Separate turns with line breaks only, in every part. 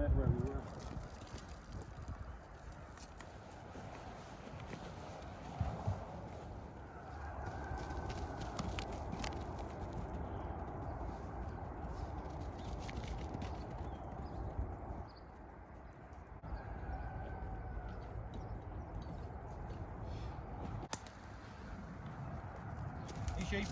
compared to where we were.
Sheeps.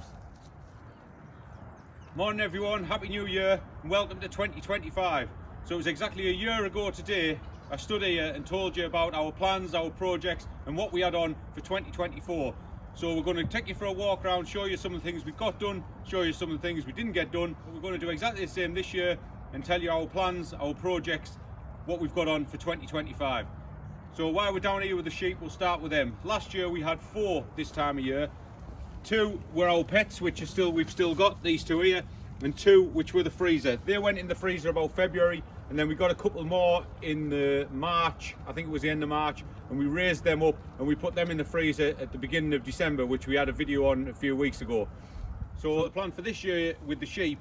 Morning everyone, happy new year and welcome to 2025. So it was exactly a year ago today I stood here and told you about our plans, our projects and what we had on for 2024. So we're going to take you for a walk around, show you some of the things we got done, show you some of the things we didn't get done. But we're going to do exactly the same this year and tell you our plans, our projects, what we've got on for 2025. So while we're down here with the sheep, we'll start with them. Last year we had 4 this time of year. 2 were our pets, which are we've still got these 2 here, and 2 which were the freezer. They went in the freezer about February, and then we got a couple more in the March, I think it was the end of March, and we raised them up and we put them in the freezer at the beginning of December, which we had a video on a few weeks ago. So the plan for this year with the sheep,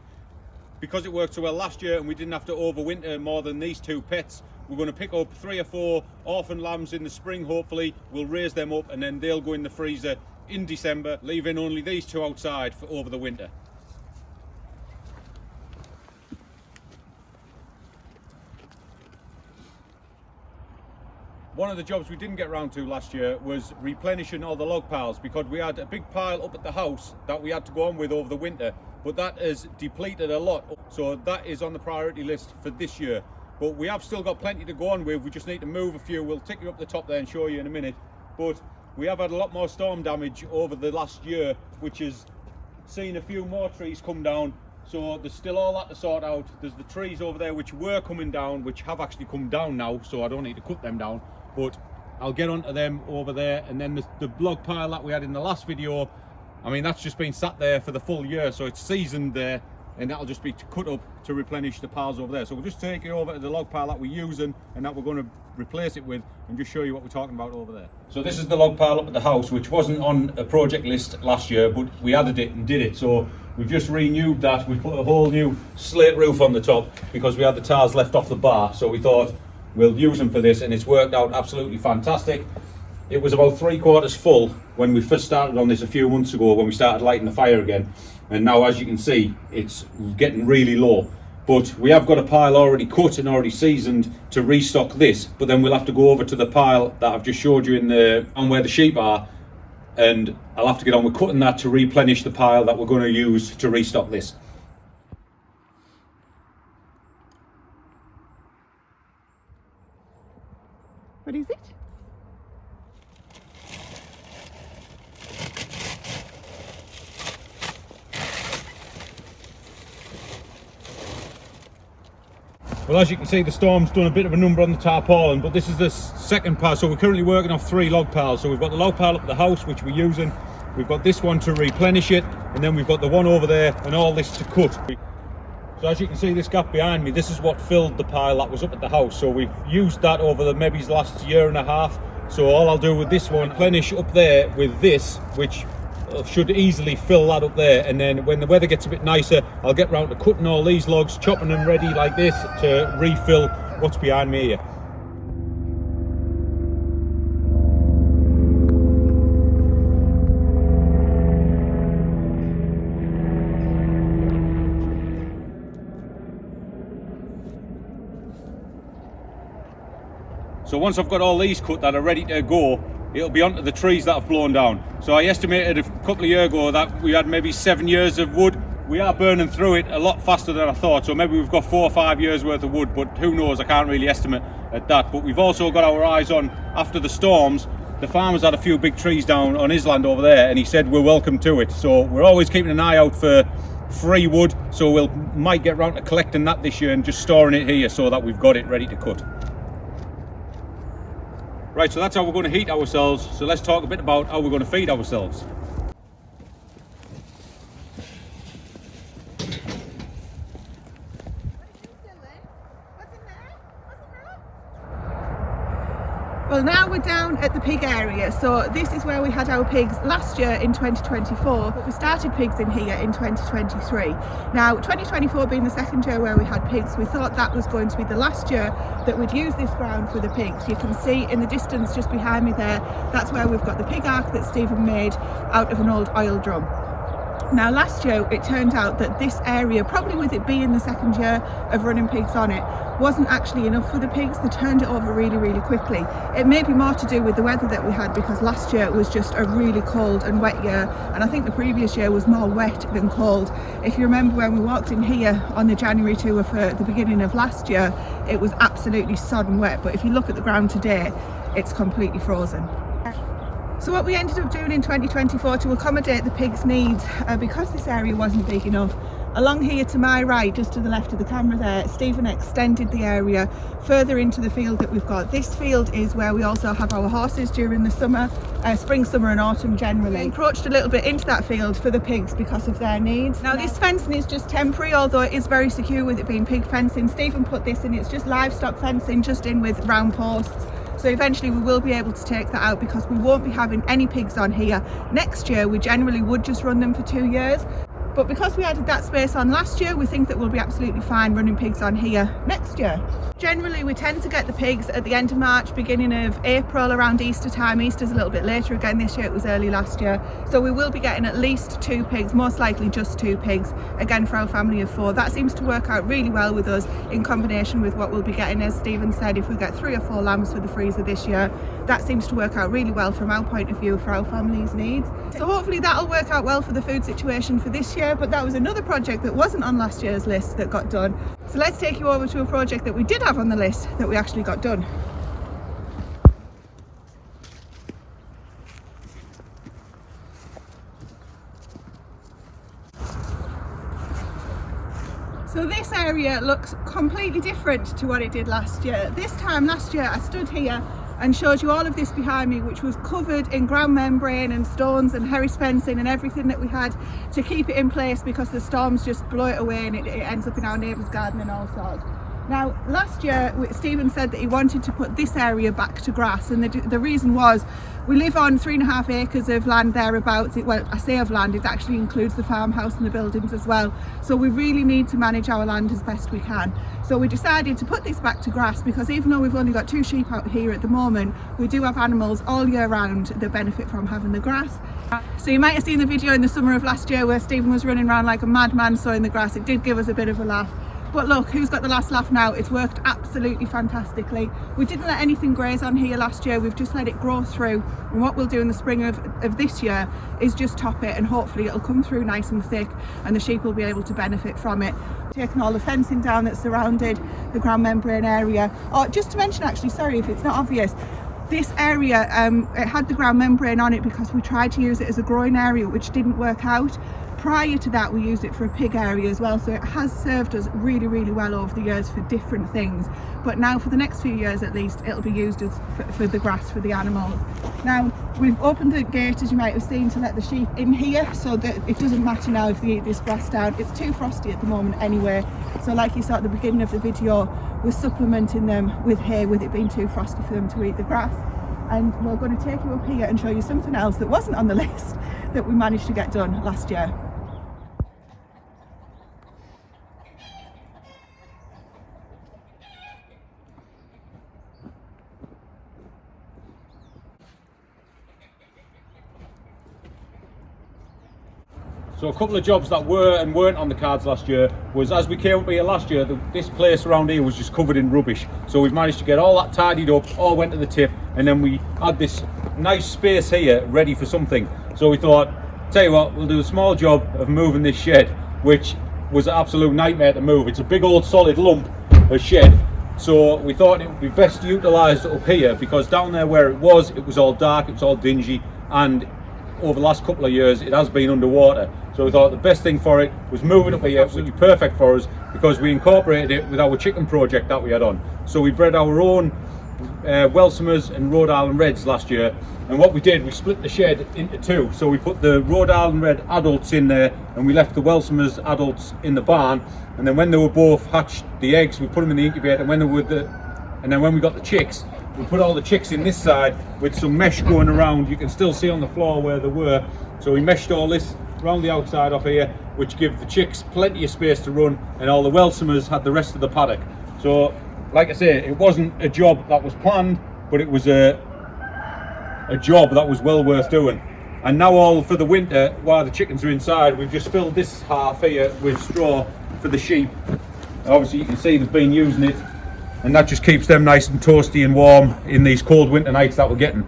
because it worked so well last year and we didn't have to overwinter more than these 2 pets, we're going to pick up 3 or 4 orphan lambs in the spring. Hopefully we'll raise them up and then they'll go in the freezer in December, leaving only these 2 outside for over the winter. One of the jobs we didn't get around to last year was replenishing all the log piles, because we had a big pile up at the house that we had to go on with over the winter, but that has depleted a lot, so that is on the priority list for this year. But we have still got plenty to go on with. We just need to move a few. We'll take you up the top there and show you in a minute. But we have had a lot more storm damage over the last year, which has seen a few more trees come down. So there's still all that to sort out. There's the trees over there which were coming down, which have actually come down now, so I don't need to cut them down. But I'll get onto them over there. And then the log pile that we had in the last video, I mean, that's just been sat there for the full year, so it's seasoned there, and that'll just be cut up to replenish the piles over there. So we'll just take it over to the log pile that we're using and that we're going to replace it with, and just show you what we're talking about over there. So this is the log pile up at the house, which wasn't on a project list last year, but we added it and did it. So we've just renewed that. We put a whole new slate roof on the top because we had the tiles left off the bar, so we thought we'll use them for this, and it's worked out absolutely fantastic. It was about 3/4 full when we first started on this a few months ago, when we started lighting the fire again, and now as you can see it's getting really low. But we have got a pile already cut and already seasoned to restock this, but then we'll have to go over to the pile that I've just showed you on where the sheep are, and I'll have to get on with cutting that to replenish the pile that we're going to use to restock this.
What is it?
Well, as you can see, the storm's done a bit of a number on the tarpaulin, but this is the second pile. So we're currently working off 3 log piles. So we've got the log pile up at the house, which we're using. We've got this one to replenish it, and then we've got the one over there and all this to cut. So as you can see, this gap behind me, this is what filled the pile that was up at the house. So we've used that over the maybe last year and a half. So all I'll do with this one, replenish up there with this, which should easily fill that up there, and then when the weather gets a bit nicer, I'll get round to cutting all these logs, chopping them ready like this to refill what's behind me here. So once I've got all these cut that are ready to go, it'll be onto the trees that have blown down. So I estimated a couple of years ago that we had maybe 7 years of wood. We are burning through it a lot faster than I thought, so maybe we've got 4 or 5 years worth of wood, but who knows, I can't really estimate at that. But we've also got our eyes on, after the storms, the farmer's had a few big trees down on his land over there, and he said we're welcome to it. So we're always keeping an eye out for free wood, so might get round to collecting that this year and just storing it here so that we've got it ready to cut. Right, so that's how we're going to heat ourselves. So let's talk a bit about how we're going to feed ourselves.
Well, now we're down at the pig area. So this is where we had our pigs last year in 2024, but we started pigs in here in 2023. Now 2024 being the second year where we had pigs, we thought that was going to be the last year that we'd use this ground for the pigs. You can see in the distance just behind me there, that's where we've got the pig ark that Stephen made out of an old oil drum. Now last year it turned out that this area, probably with it being the second year of running pigs on it, wasn't actually enough for the pigs. They turned it over really quickly. It may be more to do with the weather that we had, because last year it was just a really cold and wet year, and I think the previous year was more wet than cold. If you remember when we walked in here on the January tour for the beginning of last year, it was absolutely sodden wet, but if you look at the ground today, it's completely frozen. So what we ended up doing in 2024 to accommodate the pigs' needs, because this area wasn't big enough, along here to my right, just to the left of the camera there, Stephen extended the area further into the field that we've got. This field is where we also have our horses during the summer, spring, summer and autumn generally. We encroached a little bit into that field for the pigs because of their needs. Now this fencing is just temporary, although it is very secure with it being pig fencing. Stephen put this in, it's just livestock fencing, just in with round posts. So eventually we will be able to take that out, because we won't be having any pigs on here next year. We generally would just run them for 2 years, but because we added that space on last year, we think that we'll be absolutely fine running pigs on here next year. Generally we tend to get the pigs at the end of March, beginning of April, around Easter time. Easter's a little bit later again this year, it was early last year. So we will be getting at least 2 pigs, most likely just 2 pigs, again for our family of 4. That seems to work out really well with us, in combination with what we'll be getting, as Stephen said, if we get 3 or 4 lambs for the freezer this year, that seems to work out really well from our point of view for our family's needs. So hopefully that'll work out well for the food situation for this year. But that was another project that wasn't on last year's list that got done. So let's take you over to a project that we did have on the list that we actually got done. So this area looks completely different to what it did last year. This time last year I stood here and showed you all of this behind me, which was covered in ground membrane and stones and Harris fencing and everything that we had to keep it in place, because the storms just blow it away and it ends up in our neighbour's garden and all sorts. Now last year Stephen said that he wanted to put this area back to grass, and the reason was we live on 3.5 acres of land thereabouts. Well, I say of land, it actually includes the farmhouse and the buildings as well, so we really need to manage our land as best we can. So we decided to put this back to grass, because even though we've only got 2 sheep out here at the moment, we do have animals all year round that benefit from having the grass. So you might have seen the video in the summer of last year where Stephen was running around like a madman sowing the grass. It did give us a bit of a laugh. But look, who's got the last laugh now? It's worked absolutely fantastically. We didn't let anything graze on here last year, we've just let it grow through, and what we'll do in the spring of this year is just top it, and hopefully it'll come through nice and thick and the sheep will be able to benefit from it. Taking all the fencing down that surrounded the ground membrane area. Oh, just to mention actually, sorry if it's not obvious, this area, it had the ground membrane on it because we tried to use it as a growing area, which didn't work out. Prior to that we used it for a pig area as well, so it has served us really well over the years for different things, but now for the next few years at least it'll be used as for the grass for the animals. Now we've opened the gate, as you might have seen, to let the sheep in here, so that it doesn't matter now if they eat this grass down. It's too frosty at the moment anyway, so like you saw at the beginning of the video, we're supplementing them with hay, with it being too frosty for them to eat the grass. And we're going to take you up here and show you something else that wasn't on the list that we managed to get done last year.
So a couple of jobs that were and weren't on the cards last year was, as we came up here last year, this place around here was just covered in rubbish. So we've managed to get all that tidied up, all went to the tip, and then we had this nice space here ready for something. So we thought, tell you what, we'll do a small job of moving this shed, which was an absolute nightmare to move. It's a big old solid lump of shed. So we thought it would be best utilised up here, because down there where it was all dark, it was all dingy, and over the last couple of years it has been underwater. So we thought the best thing for it was move it up here, which would be perfect for us, because we incorporated it with our chicken project that we had on. So we bred our own Welsumers and Rhode Island Reds last year, and what we did, we split the shed into 2. So we put the Rhode Island Red adults in there, and we left the Welsumers adults in the barn, and then when they were both hatched the eggs, we put them in the incubator, and when they were and then when we got the chicks, we put all the chicks in this side with some mesh going around. You can still see on the floor where they were. So we meshed all this around the outside of here, which gives the chicks plenty of space to run, and all the Welsumers had the rest of the paddock. So, like I say, it wasn't a job that was planned, but it was a job that was well worth doing. And now all for the winter, while the chickens are inside, we've just filled this half here with straw for the sheep. Obviously you can see they've been using it, and that just keeps them nice and toasty and warm in these cold winter nights that we're getting.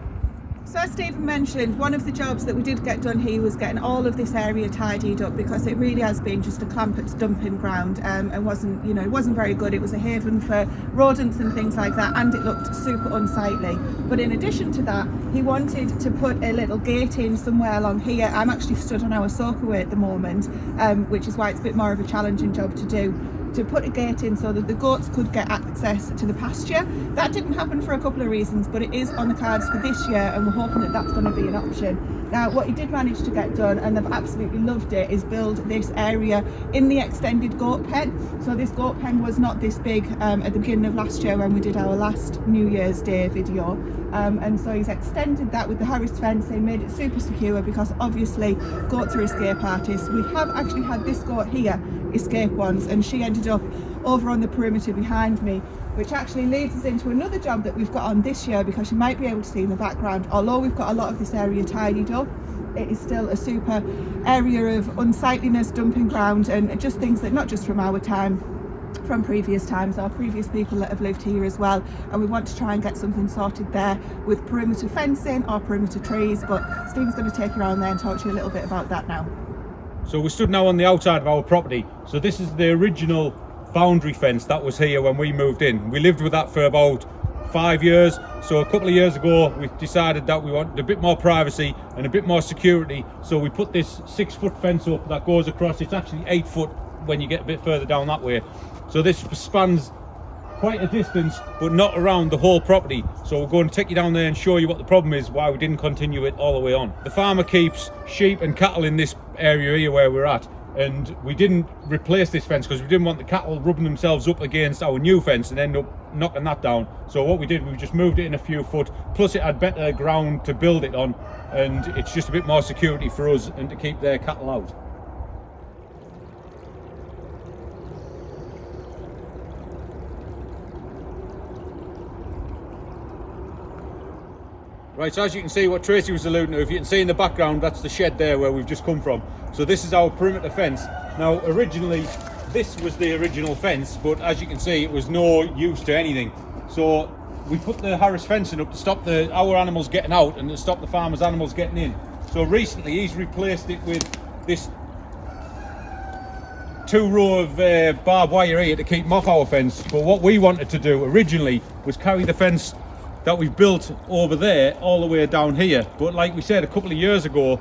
So as Stephen mentioned, one of the jobs that we did get done here was getting all of this area tidied up, because it really has been just a Clampett's dumping ground, and wasn't, you know, it wasn't very good. It was a haven for rodents and things like that, and it looked super unsightly. But in addition to that, he wanted to put a little gate in somewhere along here. I'm actually stood on our soakaway at the moment, which is why it's a bit more of a challenging job to do, to put a gate in so that the goats could get access to the pasture. That didn't happen for a couple of reasons, but it is on the cards for this year, and we're hoping that that's going to be an option. Now, what he did manage to get done, and they've absolutely loved it, is build this area in the extended goat pen. So this goat pen was not this big at the beginning of last year when we did our last New Year's Day video. And so he's extended that with the Harris fencing, made it super secure, because obviously goats are escape artists. We have actually had this goat here escape once, and she ended up over on the perimeter behind me, which actually leads us into another job that we've got on this year, because you might be able to see in the background, although we've got a lot of this area tidied up, it is still a super area of unsightliness, dumping ground, and just things that not just from our time, from previous times, or previous people that have lived here as well. And we want to try and get something sorted there with perimeter fencing or perimeter trees, but Steve's going to take you around there and talk to you a little bit about that now.
So we stood now on the outside of our property. So this is the original boundary fence that was here when we moved in. We lived with that for about 5 years. So a couple of years ago we decided that we wanted a bit more privacy and a bit more security, so we put this 6-foot fence up that goes across. It's actually 8 foot when you get a bit further down that way. So this spans quite a distance, but not around the whole property. So we're going to take you down there and show you what the problem is, why we didn't continue it all the way on. The farmer keeps sheep and cattle in this area here where we're at, and we didn't replace this fence because we didn't want the cattle rubbing themselves up against our new fence and end up knocking that down. So what we did, we just moved it in a few foot, plus it had better ground to build it on, and it's just a bit more security for us and to keep their cattle out. Right, so as you can see, what Tracy was alluding to, if you can see in the background, that's the shed there where we've just come from. So this is our perimeter fence. Now, originally, this was the original fence, but as you can see, it was no use to anything. So we put the Harris fencing up to stop our animals getting out and to stop the farmers' animals getting in. So recently, he's replaced it with this 2-row of barbed wire here to keep them off our fence. But what we wanted to do originally was carry the fence that we've built over there all the way down here, but like we said a couple of years ago,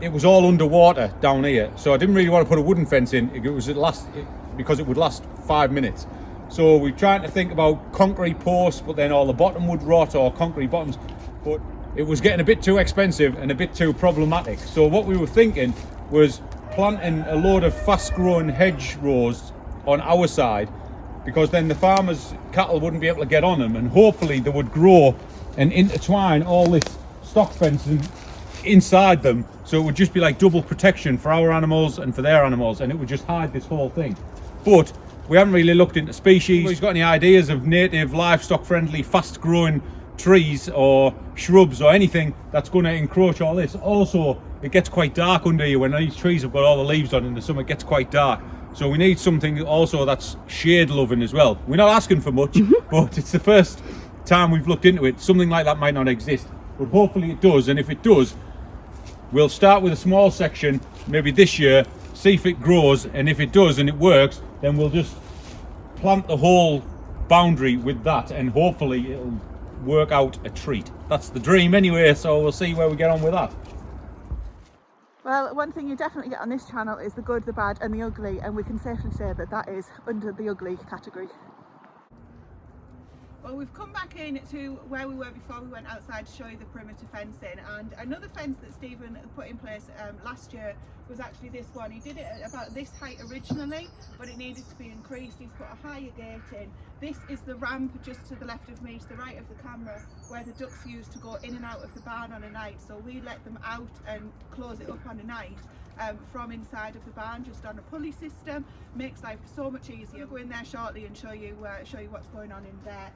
it was all underwater down here, so I didn't really want to put a wooden fence in. Because it would last 5 minutes. So we're trying to think about concrete posts, but then all the bottom would rot, or concrete bottoms, but it was getting a bit too expensive and a bit too problematic. So what we were thinking was planting a load of fast-growing hedgerows on our side, because then the farmers' cattle wouldn't be able to get on them, and hopefully they would grow and intertwine all this stock fencing inside them, so it would just be like double protection for our animals and for their animals, and it would just hide this whole thing. But we haven't really looked into species. If you've got any ideas of native, livestock friendly, fast growing trees or shrubs or anything that's going to encroach all this. Also, it gets quite dark under here when these trees have got all the leaves on in the summer. It gets quite dark. So we need something also that's shade loving as well. We're not asking for much, but it's the first time we've looked into it. Something like that might not exist, but hopefully it does. And if it does, we'll start with a small section, maybe this year, see if it grows. And if it does and it works, then we'll just plant the whole boundary with that, and hopefully it'll work out a treat. That's the dream anyway, so we'll see where we get on with that.
Well, one thing you definitely get on this channel is the good, the bad and the ugly, and we can safely say that that is under the ugly category. Well, we've come back in to where we were before we went outside to show you the perimeter fencing, and another fence that Stephen put in place last year was actually this one. He did it at about this height originally, but it needed to be increased. He's put a higher gate in. This is the ramp just to the left of me, to the right of the camera, where the ducks used to go in and out of the barn on a night. So we let them out and close it up on a night from inside of the barn, just on a pulley system. Makes life so much easier. We'll go in there shortly and show you what's going on in there.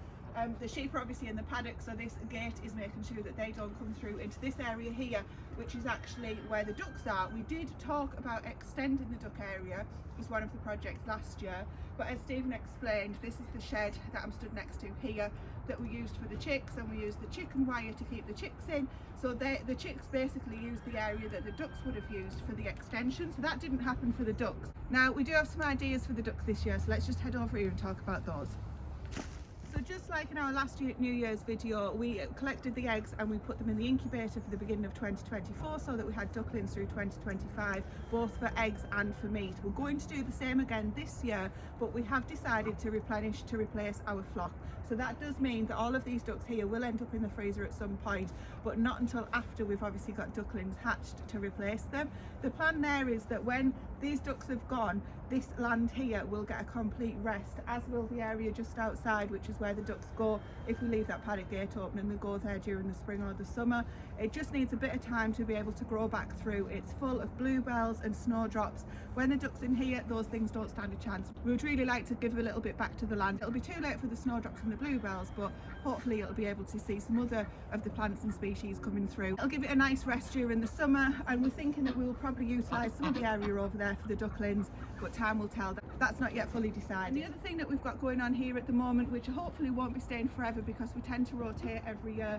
The sheep are obviously in the paddock, so this gate is making sure that they don't come through into this area here, which is actually where the ducks are. We did talk about extending the duck area as one of the projects last year, but as Stephen explained, this is the shed that I'm stood next to here that we used for the chicks, and we used the chicken wire to keep the chicks in. So the chicks basically used the area that the ducks would have used for the extension, so that didn't happen for the ducks. Now we do have some ideas for the ducks this year, so let's just head over here and talk about those. So just like in our last New Year's video, we collected the eggs and we put them in the incubator for the beginning of 2024, so that we had ducklings through 2025, both for eggs and for meat. We're going to do the same again this year, but we have decided to replace our flock. So that does mean that all of these ducks here will end up in the freezer at some point, but not until after we've obviously got ducklings hatched to replace them. The plan there is that when these ducks have gone, this land here will get a complete rest, as will the area just outside, which is where the ducks go if we leave that paddock gate open, and they go there during the spring or the summer. It just needs a bit of time to be able to grow back through. It's full of bluebells and snowdrops. When the ducks in here, those things don't stand a chance. We would really like to give a little bit back to the land. It'll be too late for the snowdrops and the bluebells, but hopefully it'll be able to see some other of the plants and species coming through. It'll give it a nice rest during the summer, and we're thinking that we'll probably utilise some of the area over there for the ducklings, but time will tell. That's not yet fully decided. And the other thing that we've got going on here at the moment, which hopefully won't be staying forever because we tend to rotate every year,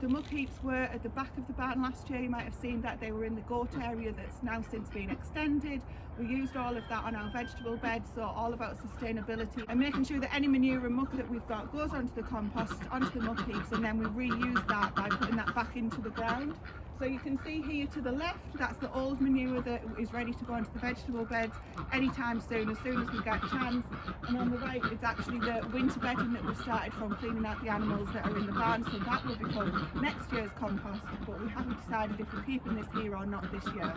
the muck heaps were at the back of the barn last year. You might have seen that they were in the goat area that's now since been extended. We used all of that on our vegetable beds, so all about sustainability and making sure that any manure and muck that we've got goes onto the compost, onto the muck heaps, and then we reuse that by putting that back into the ground. So you can see here to the left, that's the old manure that is ready to go into the vegetable beds anytime soon as we get a chance. And on the right, it's actually the winter bedding that we've started from cleaning out the animals that are in the barn, so that will become next year's compost, but we haven't decided if we're keeping this here or not this year.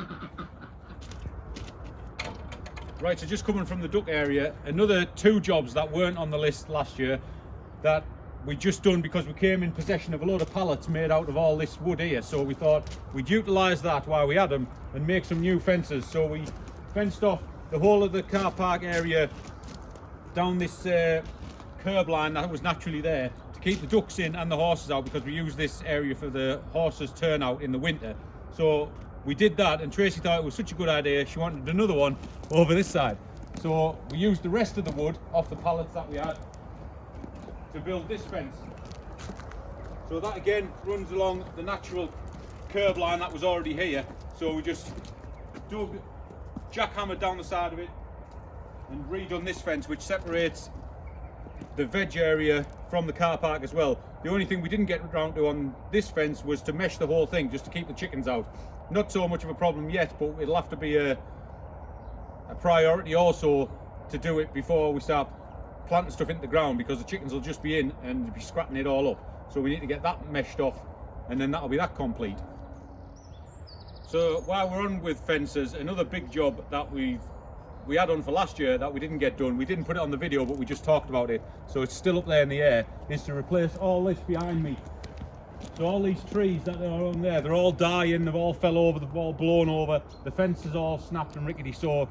Right, so just coming from the duck area, another 2 jobs that weren't on the list last year that we just done because we came in possession of a load of pallets made out of all this wood here, so we thought we'd utilise that while we had them and make some new fences. So we fenced off the whole of the car park area down this curb line that was naturally there to keep the ducks in and the horses out, because we use this area for the horses turnout in the winter. So we did that, and Tracy thought it was such a good idea she wanted another one over this side, so we used the rest of the wood off the pallets that we had to build this fence. So that again runs along the natural curb line that was already here, so we just jackhammered down the side of it and redone this fence, which separates the veg area from the car park as well. The only thing we didn't get around to on this fence was to mesh the whole thing just to keep the chickens out. Not so much of a problem yet, but it'll have to be a priority also to do it before we start planting stuff into the ground, because the chickens will just be in and be scratching it all up. So we need to get that meshed off, and then that'll be that complete. So while we're on with fences, another big job that we had on for last year that we didn't get done, we didn't put it on the video but we just talked about it, so it's still up there in the air, is to replace all this behind me. So all these trees that are on there, they're all dying, they've all fell over, they've all blown over, the fence is all snapped and rickety, so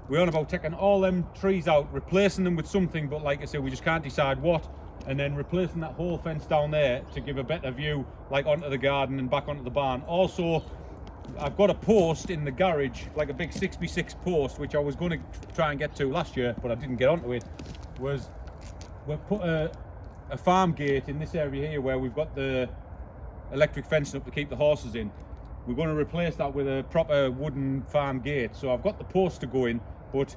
we're on about taking all them trees out, replacing them with something, but like I said, we just can't decide what, and then replacing that whole fence down there to give a better view, like onto the garden and back onto the barn. Also, I've got a post in the garage, like a big 6x6 post, which I was going to try and get to last year, but I didn't get onto it. We've put a farm gate in this area here where we've got the electric fencing up to keep the horses in. We're going to replace that with a proper wooden farm gate. So I've got the post to go in, but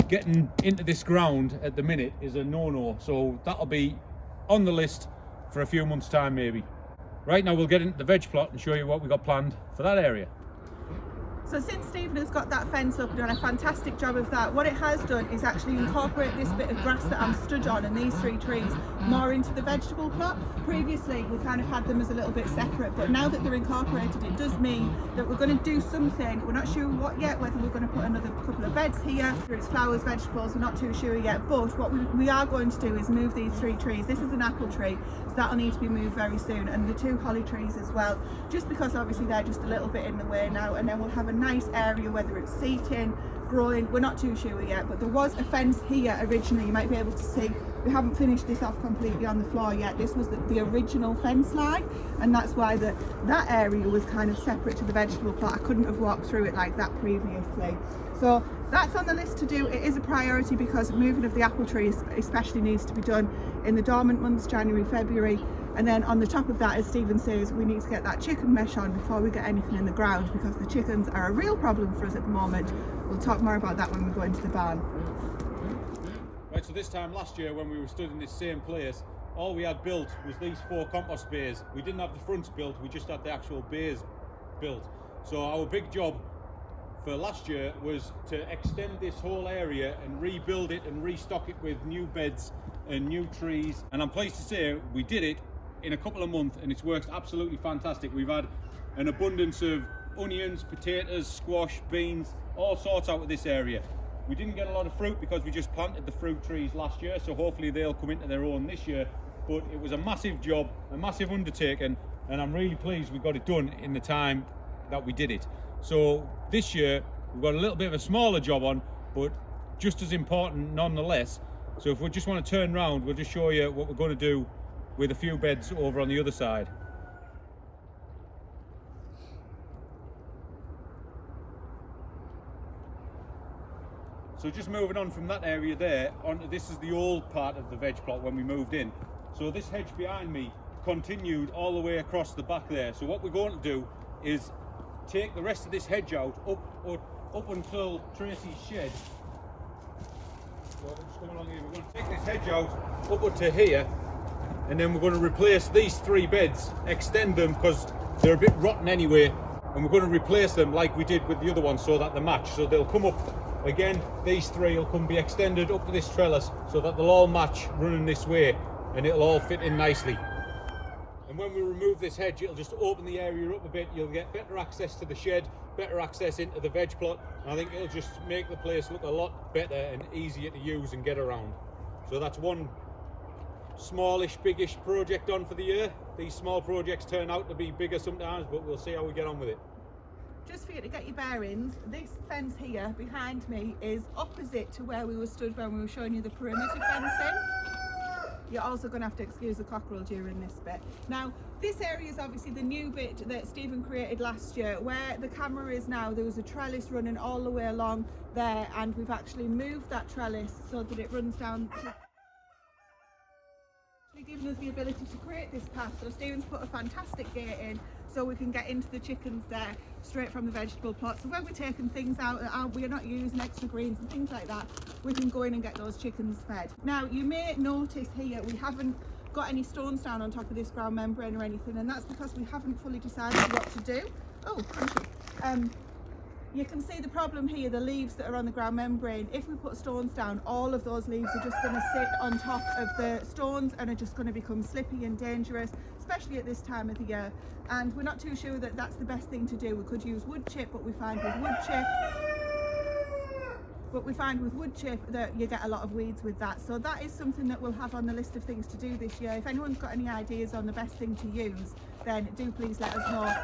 getting into this ground at the minute is a no-no. So that'll be on the list for a few months' time maybe. Right now we'll get into the veg plot and show you what we got planned for that area.
So since Stephen has got that fence up and done a fantastic job of that, what it has done is actually incorporate this bit of grass that I'm stood on and these 3 trees more into the vegetable plot. Previously we kind of had them as a little bit separate, but now that they're incorporated, it does mean that we're going to do something. We're not sure what yet, whether we're going to put another couple of beds here, whether it's flowers, vegetables, we're not too sure yet, but what we are going to do is move these 3 trees. This is an apple tree, so that'll need to be moved very soon, and the 2 holly trees as well, just because obviously they're just a little bit in the way now, and then we'll have a nice area, whether it's seating, growing, we're not too sure yet, but there was a fence here originally. You might be able to see we haven't finished this off completely on the floor yet. This was the original fence line, and that's why that area was kind of separate to the vegetable plot. I couldn't have walked through it like that previously. So that's on the list to do. It is a priority because moving of the apple trees especially needs to be done in the dormant months, January, February. And then on the top of that, as Stephen says, we need to get that chicken mesh on before we get anything in the ground, because the chickens are a real problem for us at the moment. We'll talk more about that when we go into the barn.
Right, so this time last year when we were stood in this same place, all we had built was these 4 compost bays. We didn't have the fronts built, we just had the actual bays built. So our big job for last year was to extend this whole area and rebuild it and restock it with new beds and new trees. And I'm pleased to say we did it in a couple of months, and it's worked absolutely fantastic. We've had an abundance of onions, potatoes, squash, beans, all sorts out of this area. We didn't get a lot of fruit because we just planted the fruit trees last year, so hopefully they'll come into their own this year. But it was a massive job, a massive undertaking, and I'm really pleased we got it done in the time that we did it. So this year we've got a little bit of a smaller job on, but just as important nonetheless. So if we just want to turn around, we'll just show you what we're going to do with a few beds over on the other side. So just moving on from that area there, onto this is the old part of the veg plot when we moved in. So this hedge behind me continued all the way across the back there. So what we're going to do is take the rest of this hedge out up until Tracy's shed. So just come along here. We're going to take this hedge out up to here, and then we're going to replace these 3 beds, extend them because they're a bit rotten anyway, and we're going to replace them like we did with the other ones so that they match. So they'll come up again, these 3 will come be extended up to this trellis so that they'll all match running this way, and it'll all fit in nicely. And when we remove this hedge, it'll just open the area up a bit. You'll get better access to the shed, better access into the veg plot, and I think it'll just make the place look a lot better and easier to use and get around. So that's one smallish, biggish project on for the year. These small projects turn out to be bigger sometimes, but we'll see how we get on with it.
Just for you to get your bearings, this fence here behind me is opposite to where we were stood when we were showing you the perimeter fencing. You're also going to have to excuse the cockerel during this bit. Now, this area is obviously the new bit that Stephen created last year. Where the camera is now, there was a trellis running all the way along there, and we've actually moved that trellis so that it runs down to giving us the ability to create this path. So Stephen's put a fantastic gate in so we can get into the chickens there straight from the vegetable plot. So when we're taking things out that we're not using, extra greens and things like that, we can go in and get those chickens fed. Now you may notice here we haven't got any stones down on top of this ground membrane or anything, and that's because we haven't fully decided what to do. Oh, thank you. You can see the problem here, the leaves that are on the ground membrane. If we put stones down, all of those leaves are just going to sit on top of the stones and are just going to become slippy and dangerous, especially at this time of the year. And we're not too sure that that's the best thing to do. We could use wood chip, but we find with wood chip that you get a lot of weeds with that. So that is something that we'll have on the list of things to do this year. If anyone's got any ideas on the best thing to use, then do please let us know.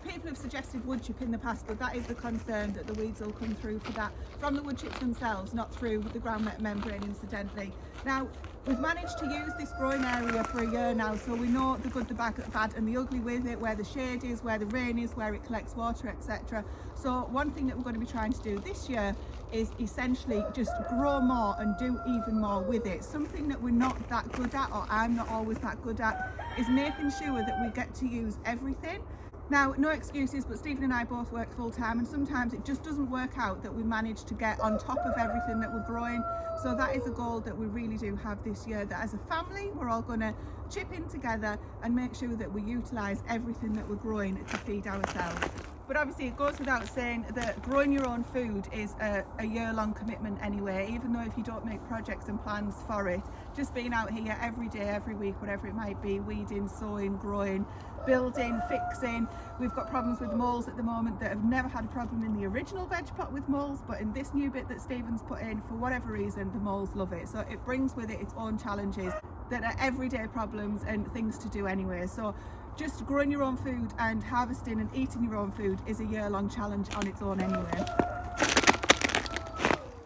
People have suggested wood chip in the past, but that is the concern, that the weeds will come through for that from the wood chips themselves, not through the ground membrane incidentally. Now, we've managed to use this growing area for a year now, so we know the good, the bad and the ugly with it, where the shade is, where the rain is, where it collects water, etc. So one thing that we're going to be trying to do this year is essentially just grow more and do even more with it. Something that we're not that good at, or I'm not always that good at, is making sure that we get to use everything. Now, no excuses, but Stephen and I both work full time, and sometimes it just doesn't work out that we manage to get on top of everything that we're growing. So that is a goal that we really do have this year, that as a family we're all going to chip in together and make sure that we utilise everything that we're growing to feed ourselves. But obviously it goes without saying that growing your own food is a year-long commitment anyway, even though if you don't make projects and plans for it. Just being out here every day, every week, whatever it might be, weeding, sowing, growing, building, fixing. We've got problems with moles at the moment that have never had a problem in the original veg plot with moles, but in this new bit that Stephen's put in, for whatever reason, the moles love it. So it brings with it its own challenges that are everyday problems and things to do anyway. So just growing your own food and harvesting and eating your own food is a year-long challenge on its own anyway.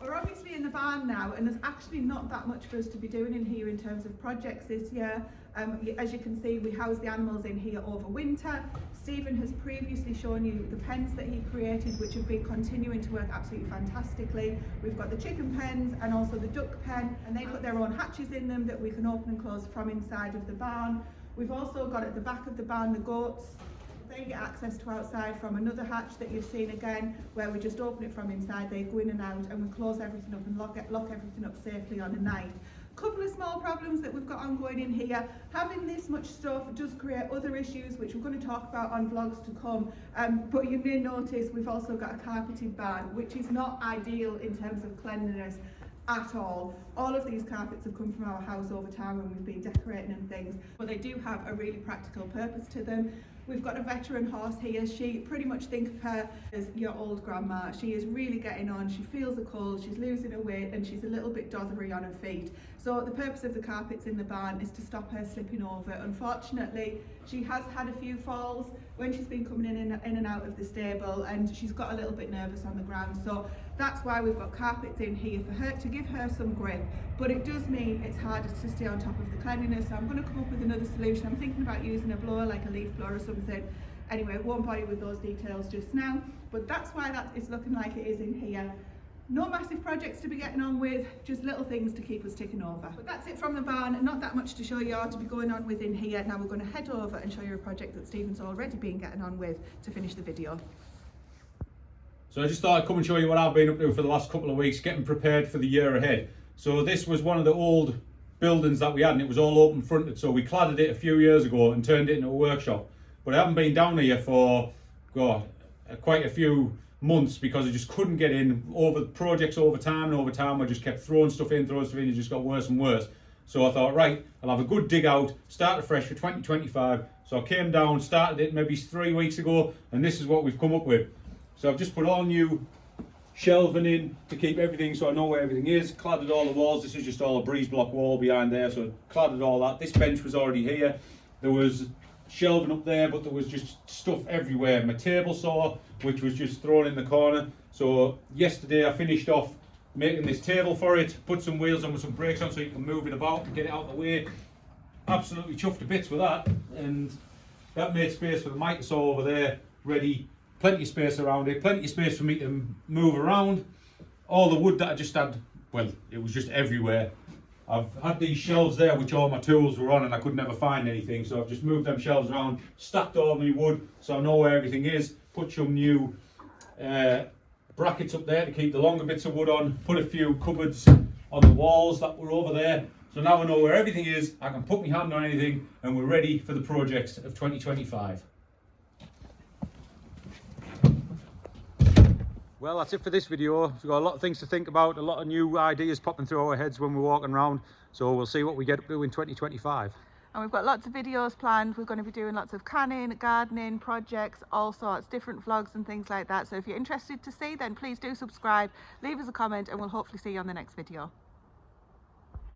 We're obviously in the barn now, and there's actually not that much for us to be doing in here in terms of projects this year. As you can see, we house the animals in here over winter. Stephen has previously shown you the pens that he created, which have been continuing to work absolutely fantastically. We've got the chicken pens and also the duck pen, and they put their own hatches in them that we can open and close from inside of the barn. We've also got at the back of the barn the goats. They get access to outside from another hatch that you've seen again, where we just open it from inside. They go in and out, and we close everything up and lock everything up safely on a night. Couple of small problems that we've got ongoing in here. Having this much stuff does create other issues, which we're going to talk about on vlogs to come. But you may notice we've also got a carpeted barn, which is not ideal in terms of cleanliness at all. All of these carpets have come from our house over time when we've been decorating and things, but they do have a really practical purpose to them. We've got a veteran horse here. She pretty much think of her as your old grandma. She is really getting on. She feels a cold, she's losing her weight, and she's a little bit dothery on her feet. So the purpose of the carpets in the barn is to stop her slipping over. Unfortunately, she has had a few falls when she's been coming in and out of the stable, and she's got a little bit nervous on the ground. So that's why we've got carpets in here for her to give her some grip. But it does mean it's harder to stay on top of the cleanliness. So I'm going to come up with another solution. I'm thinking about using a blower, like a leaf blower or something. Anyway, won't bother you with those details just now, but that's why that is looking like it is in here. No massive projects to be getting on with, just little things to keep us ticking over. But that's it from the barn, not that much to show you or to be going on with in here. Now we're going to head over and show you a project that Stephen's already been getting on with to finish the video.
So I just thought I'd come and show you what I've been up to for the last couple of weeks, getting prepared for the year ahead. So this was one of the old buildings that we had, and it was all open fronted, so we cladded it a few years ago and turned it into a workshop. But I haven't been down here for quite a few months because I just couldn't get in. Over projects over time, I just kept throwing stuff in, it just got worse and worse. So I thought, right, I'll have a good dig out, start afresh for 2025. So I came down, started it maybe 3 weeks ago, and this is what we've come up with. So I've just put all new shelving in to keep everything, so I know where everything is. Cladded all the walls. This is just all a breeze block wall behind there, so cladded all that. This bench was already here. There was shelving up there, but there was just stuff everywhere. My table saw, which was just thrown in the corner. So yesterday I finished off making this table for it, put some wheels on with some brakes on so you can move it about and get it out of the way. Absolutely chuffed to bits with that, and that made space for the mitre saw over there ready. Plenty of space around it, plenty of space for me to move around. All the wood that I just had, well, it was just everywhere. I've had these shelves there which all my tools were on, and I could never find anything, so I've just moved them shelves around, stacked all my wood so I know where everything is, put some new brackets up there to keep the longer bits of wood on, put a few cupboards on the walls that were over there. So now I know where everything is, I can put my hand on anything, and we're ready for the projects of 2025. Well, that's it for this video. We've got a lot of things to think about, a lot of new ideas popping through our heads when we're walking around. So we'll see what we get up to in 2025.
And we've got lots of videos planned. We're going to be doing lots of canning, gardening, projects, all sorts, different vlogs and things like that. So if you're interested to see, then please do subscribe, leave us a comment, and we'll hopefully see you on the next video.